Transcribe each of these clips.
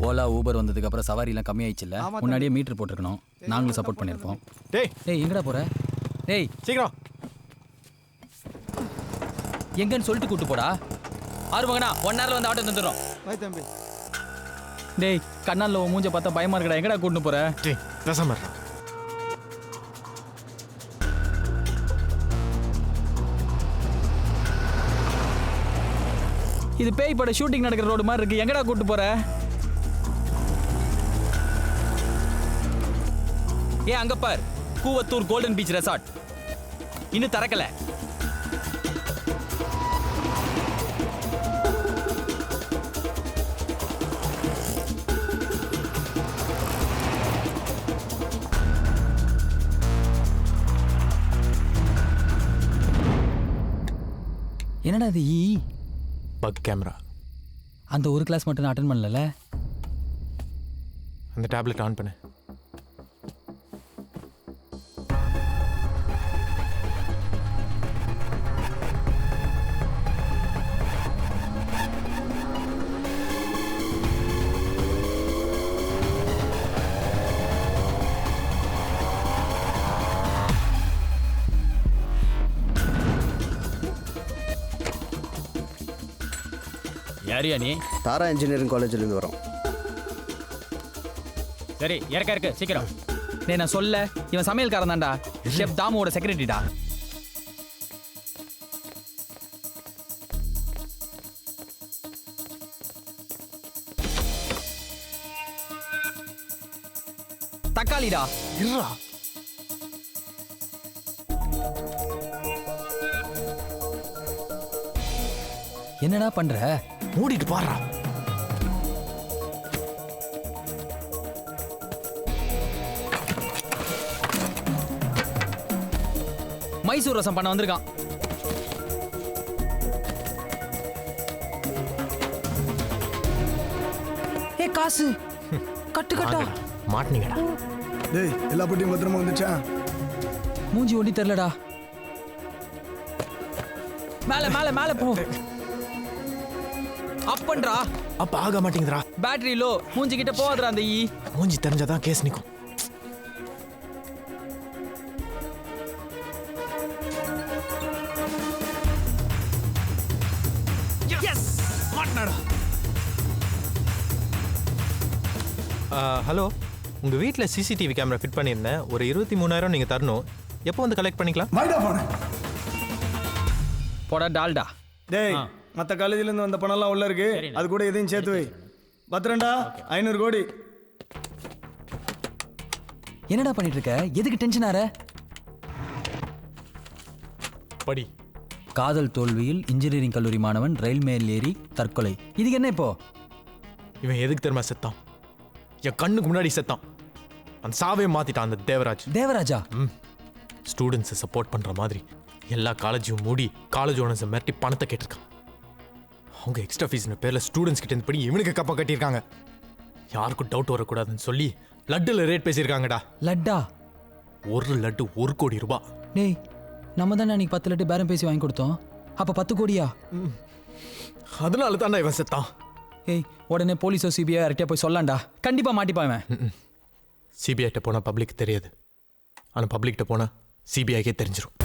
Ola Uber வந்ததுக்கு அப்புறம் சவாரிலாம் கம்மியாயிடுச்சுல்ல. முன்னாடியே மீட்டர் போட்டிருக்கணும். நாங்களும் சப்போர்ட் பண்ணியிருப்போம். டேய் எங்கடா போற? டேய் சீக்கிரம் எங்கன்னு சொல்லிட்டு கூட்டு போடா. ஆறுமகனா 1 ஹவர்ல வந்து ஆட்டோ தந்துடுறோம். பாய் தம்பி. டேய் கண்ணால உன் மூஞ்ச பார்த்தா பயமா இருக்கடா. எங்கடா கூட்டு போற? டேய் பேசாம இருடா. இது பேய் பட ஷூட்டிங் நடக்கிற ரோடு மாதிரி இருக்கு. எங்கடா கூட்டு போற? அங்க பார், கூவத்தூர் கோல்டன் பீச் ரெசார்ட். இன்னும் திறக்கல. என்னடா இது? Buck camera. அந்த ஒரு கிளாஸ் மட்டும் நான் அட்டென்ட் பண்ணல. அந்த டேப்லெட் ஆன் பண்ணு. யாரியா நீ? தாரா இன்ஜினியரிங் காலேஜ்லேருந்து வரோம். சரி இருக்கு சீக்கிரம். டேய் நான் சொல்ல, இவன் சமையல்காரன் தான்டா. ஷெஃப் தாமுவோட செக்ரட்டரிடா. தக்காளிடா. இருடா. என்னடா பண்ற? மூடிட்டு பாடுறா. மைசூர் ரசம் பண்ண வந்திருக்கான். காசு கட்டு கட்டா மாட்டினீங்கடா. டேய் எல்லா பொட்டியும் பத்திரமா வந்துச்சா? மூஞ்சி ஒண்டி தெரியலடா. மேல மேல மேல போ. அப்பன்றா. அப்ப ஆக மாட்டேங்குதுடா. Battery low. மூஞ்சி கிட்ட போவாதடா அந்த ஈ. மூஞ்சி தெரிஞ்சாதான் கேஸ் நிக்கும். எஸ் மாட்டனடா. ஹலோ, உங்க வீட்ல சிசிடிவி கேமரா ஃபிட் பண்ணியிருந்தேன். ஒரு 23,000 நீங்க தரணும். எப்போ வந்து கலெக்ட் பண்ணிக்கலாம்? மைடா போன. போடா டால்டா. டேய் மற்ற காலேஜ்லேருந்து வந்த பணம்லாம் உள்ள இருக்கு. அது கூட எதையும் சேர்த்து வை. பத்திரண்டா 500 கோடி. என்னடா பண்ணிட்டு இருக்க? எதுக்கு டென்ஷன் ஆற? படி. காதல் தோல்வியில் இன்ஜினியரிங் கல்லூரி மாணவன் ரயில் மேல் ஏறி தற்கொலை. இதுக்கு என்ன இப்போ? இவன் எதுக்கு தெரியுமா செத்தான்? என் கண்ணுக்கு முன்னாடி செத்தான். அந்த சாவே மாத்திட்டான் அந்த தேவராஜ். தேவராஜா? ஸ்டூடெண்ட்ஸை சப்போர்ட் பண்ற மாதிரி எல்லா காலேஜையும் மூடி காலேஜ் ஓனர்ஸை மிரட்டி பணத்தை கேட்டிருக்கான். அவங்க எக்ஸ்ட்ரா ஃபீஸ்னு பேர்ல ஸ்டூடெண்ட்ஸ் கிட்ட இருந்து படி இவனுக்கு கப்பா கட்டியிருக்காங்க. யாருக்கும் டவுட் வரக்கூடாதுன்னு சொல்லி லட்டுல ரேட் பேசியிருக்காங்கடா. லட்டா? ஒரு லட்டு 1 கோடி ரூபாய். டேய் நம்ம தானே அன்னைக்கு 10 லட்டு பேரம் பேசி வாங்கி கொடுத்தோம். அப்ப 10 கோடியா? அதனால தான்டா இவன் செத்தான். ஏய் உடனே போலீஸோ சிபிஐ யார்கிட்டயா போய் சொல்லாண்டா. கண்டிப்பா மாட்டிப்பான். சிபிஐட்ட போனா பப்ளிக் தெரியாது. ஆனா பப்ளிக்கிட்ட போனா சிபிஐக்கே தெரிஞ்சிடும்.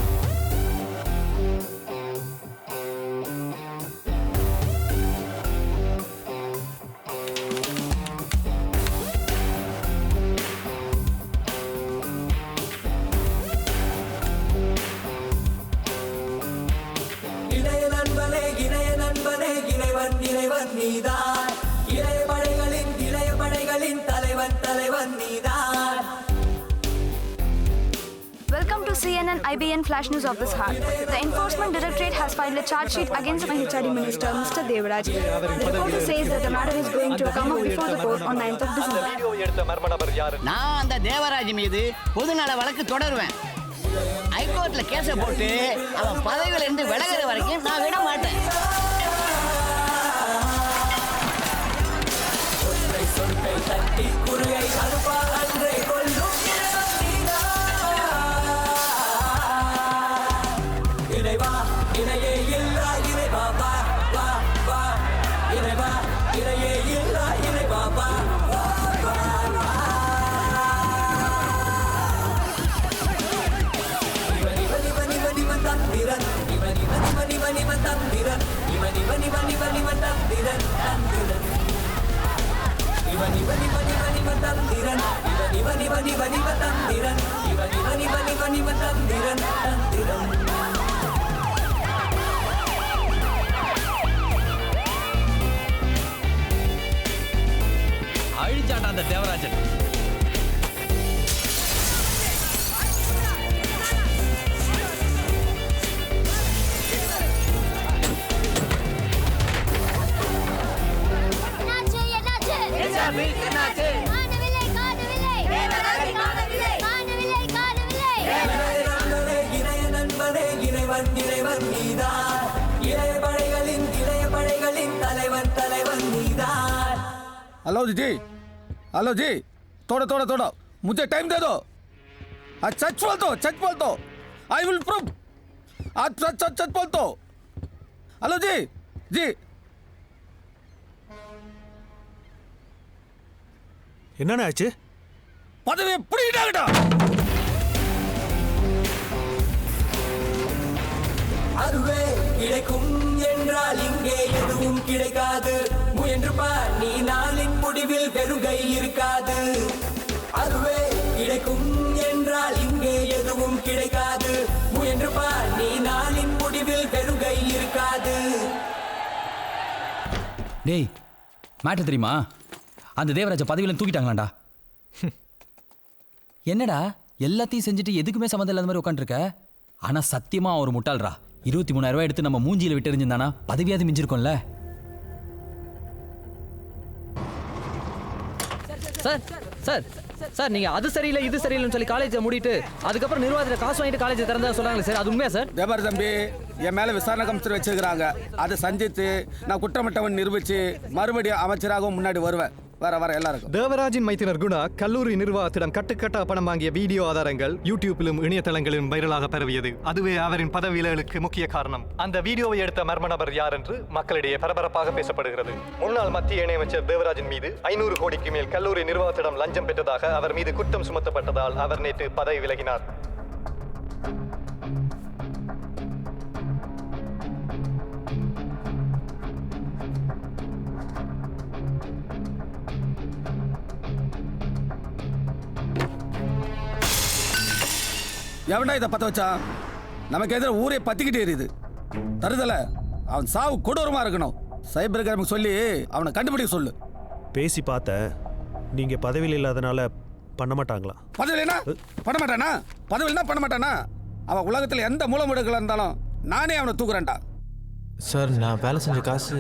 Welcome to CNN IBN Flash News of this heart. The Enforcement Directorate has filed a charge sheet against my HRD Minister, Mr. Devaraj. The reporter says that the matter is going to come up before the court on 9th of December. நான் அந்த தேவராஜ் மீது பொதுநல வழக்கு தொடருவேன். ஹைகோர்ட்ல கேஸை போட்டு அவன் பதவியில இருந்து விலகுற வரைக்கும் நான் விட மாட்டேன். இறைவா இறையே இல்லா இறை பாபா தந்திரன் இவன் இவன் இவன் இவன் இவன் தந்திரன் இவன் இவன் இவன் இவன் இவன் தந்திரன் தந்திரன் அழிச்சாண்டா அந்த தேவராஜன். இளைய நண்பரே இறைவன் இறைவன் நீதான் இளைய படைகளின் தலைவன் தலைவன் நீதான். हेलो जी हेलो जी थोड़ा थोड़ा थोड़ा मुझे टाइम दे दो. आज सच बोल दो आई विल प्रूव. आज सच बोल दो. हेलो जी जी என்னண்ணா ஆச்சு? பதவியை பிடிக்கிட்டாங்கடா. அதுவே கிடைக்கும் என்றால் இங்கே எதுவும் கிடைக்காது. முயன்று பார் நீ நாளின் முடிவில் வெறுகை இருக்காது. அதுவே கிடைக்கும் என்றால் இங்கே எதுவும் கிடைக்காது. முயன்று பார் நீ நாளின் முடிவில் வெறுகை இருக்காது. டேய் மேட்டர் தெரியுமா? அந்த தேவராஜ பதவியில தூக்கிட்டாங்களாண்டா. என்னடா எல்லாத்தையும் செஞ்சுட்டு எதுக்குமே சம்மந்தம் இல்லாத மாதிரி உட்காந்துருக்க? ஆனா சத்தியமா ஒரு முட்டாள்ரா. 23,000 ரூபாய் எடுத்து நம்ம மூஞ்சியில விட்டு எறிஞ்சிருந்தானா பதவியாவது மிஞ்சிருக்கும்ல. சார் சார் சார் நீங்க அது சரியில்லை இது சரியில்லைன்னு சொல்லி காலேஜை மூடிட்டு அதுக்கப்புறம் நிர்வாகத்தில் காசு வாங்கிட்டு காலேஜை திறந்தா சொன்னாங்களே சார், அது உண்மையா சார்? தேவர் தம்பி என் மேல விசாரணை கமிஷனர் வச்சிருக்கிறாங்க. அதை சந்தித்து நான் குற்றமற்றவன் நிரூபிச்சு மறுபடியும் அமைச்சராகவும் முன்னாடி வருவேன். வர எல்லாருக்கும். தேவராஜின் மைத்தினர் குணா கல்லூரி நிர்வாகத்திடம் கட்டுக்கட்டா பணம் வாங்கிய வீடியோ ஆதாரங்கள் யூடியூப்பிலும் இணையதளங்களிலும் வைரலாக பரவியது. அதுவே அவரின் பதவி விலகலுக்கு முக்கிய காரணம். அந்த வீடியோவை எடுத்த மர்ம நபர் யார் என்று மக்களிடையே பரபரப்பாக பேசப்படுகிறது. முன்னாள் மத்திய இணையமைச்சர் தேவராஜின் மீது 500 கோடிக்கு மேல் கல்லூரி நிர்வாகத்திடம் லஞ்சம் பெற்றதாக அவர் மீது குற்றம் சுமத்தப்பட்டதால் அவர் நேற்று பதவி விலகினார். எவன்டா இதை பற்ற வச்சான்? நமக்கு எதிர ஊரே பத்திக்கிட்டே எரியுது. தருதல அவன் சாவு கொடூரமா இருக்கணும். சைபர் கிரைமுக்கு சொல்லி அவனை கண்டுபிடிக்க சொல்லு. பேசி பார்த்த நீங்க பதவியில் இல்லாதனால பண்ண மாட்டாங்களா? பதவியில்னா பண்ண மாட்டானா? பதவியில்னா பண்ண மாட்டானா? அவன் உலகத்தில் எந்த மூலமுடுக்கல இருந்தாலும் நானே அவனை தூக்குறேன்டா. சார் நான் வேலை செஞ்ச காசு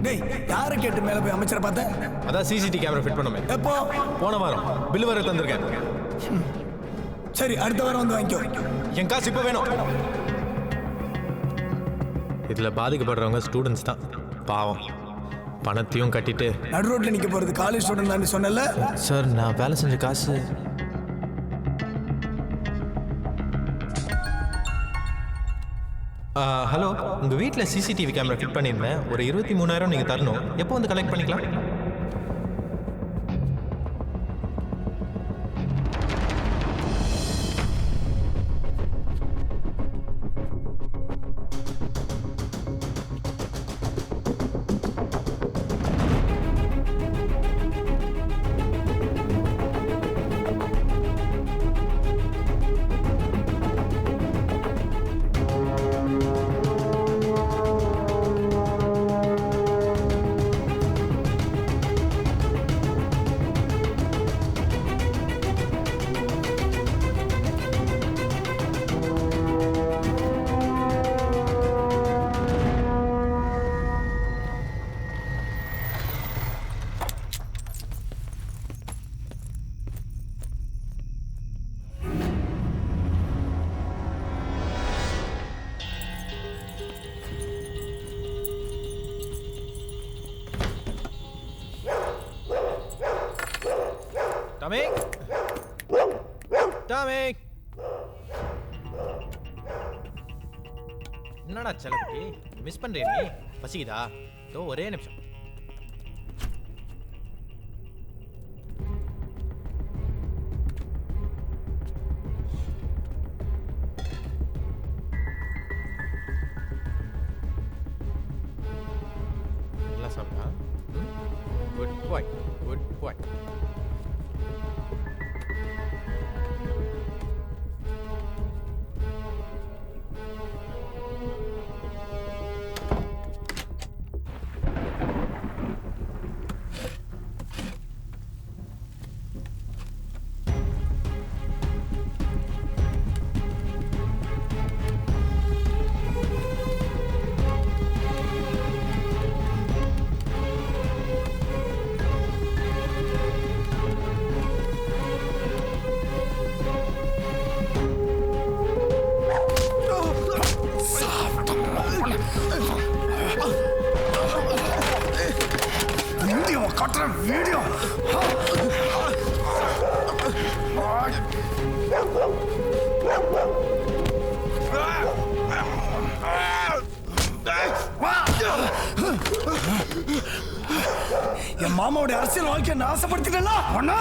டேய் யாரை கேட்டு மேல போய் அமைச்சரை பார்த்தேன்? அதான் சிசிடி கேமரா ஃபிட் பண்ணுமே. எப்போ? போன வாரம் பில் வர தந்திருக்கேன். சரி அடுத்த வாரம் வந்து வாங்கிக்கோ. என் காசு இப்போ வேணும். இதுல பாதிக்கப்படுறவங்க ஸ்டூடெண்ட்ஸ் தான். பாவம் பணத்தையும் கட்டிட்டு நடு ரோட்ல நிக்க போறது காலேஜ் ஸ்டூடெண்ட் தான் சொன்னல. சார் நான் வேலை செஞ்ச காசு ஹலோ உங்கள் வீட்டில் சிசிடிவி கேமரா ஃபிட் பண்ணியிருந்தேன். ஒரு 23,000 நீங்கள் தரணும். எப்போ வந்து கலெக்ட் பண்ணிக்கலாம்? டாமிக் டாமிக் என்னடா செல்லக்குட்டி மிஸ் பண்றியா நீ? பசிக்குதா? தோ ஒரே நிமிஷம். போய் வீடியோ என் மாமாவுடைய அரசியல் வாழ்க்கையை நாசப்படுத்தினா ஒன்னா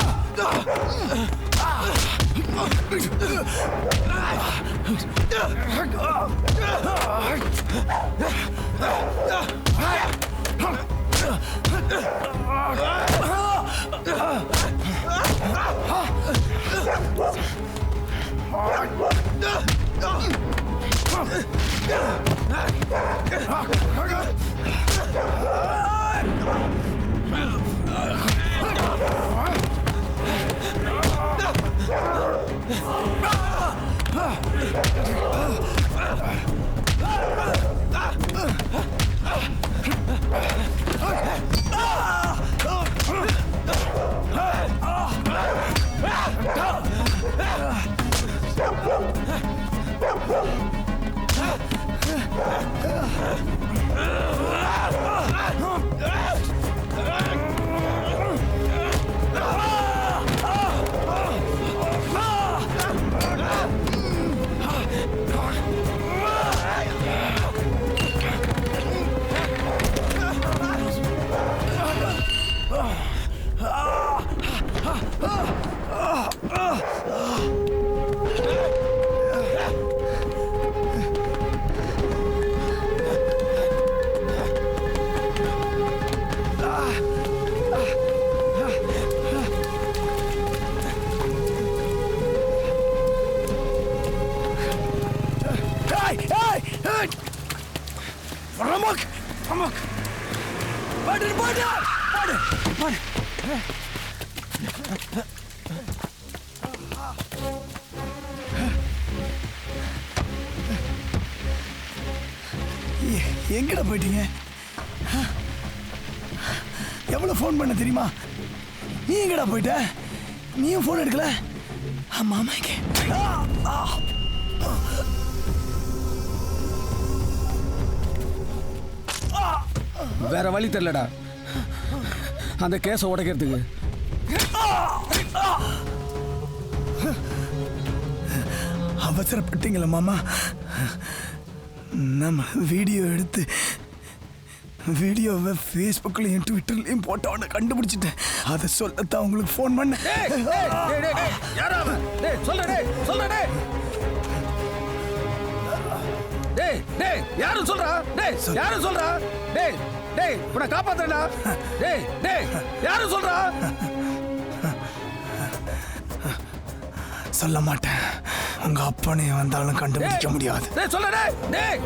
எங்கடா போயிட்டீங்க? எவ்வளவு ஃபோன் பண்ண தெரியுமா? நீ எங்கடா போயிட்ட? நீயும் ஃபோன் எடுக்கல? மாமா வேற வழி தெரியலடா அந்த கேஸை உடைக்கிறதுக்கு. அவசரப்பட்டீங்களா மாமா? நம்ம வீடியோ எடுத்து வீடியோவை ஃபேஸ்புக்லையும் ட்விட்டர்லையும் போட்டவனை கண்டுபிடிச்சிட்டேன். அதை சொல்லத்தான் உங்களுக்கு ஃபோன் பண்ணேன். யாரும் சொல்றா? யாரும் சொல்றா? டேய் டேய் உன்னை காப்பாத்துறா. டேய் டேய் யாரும் சொல்றா? சொல்ல மாட்டேன். உங்க அப்பனே வந்தாலும் கண்டுபிடிக்க முடியாது. டேய் சொல்ல. டேய் டேய்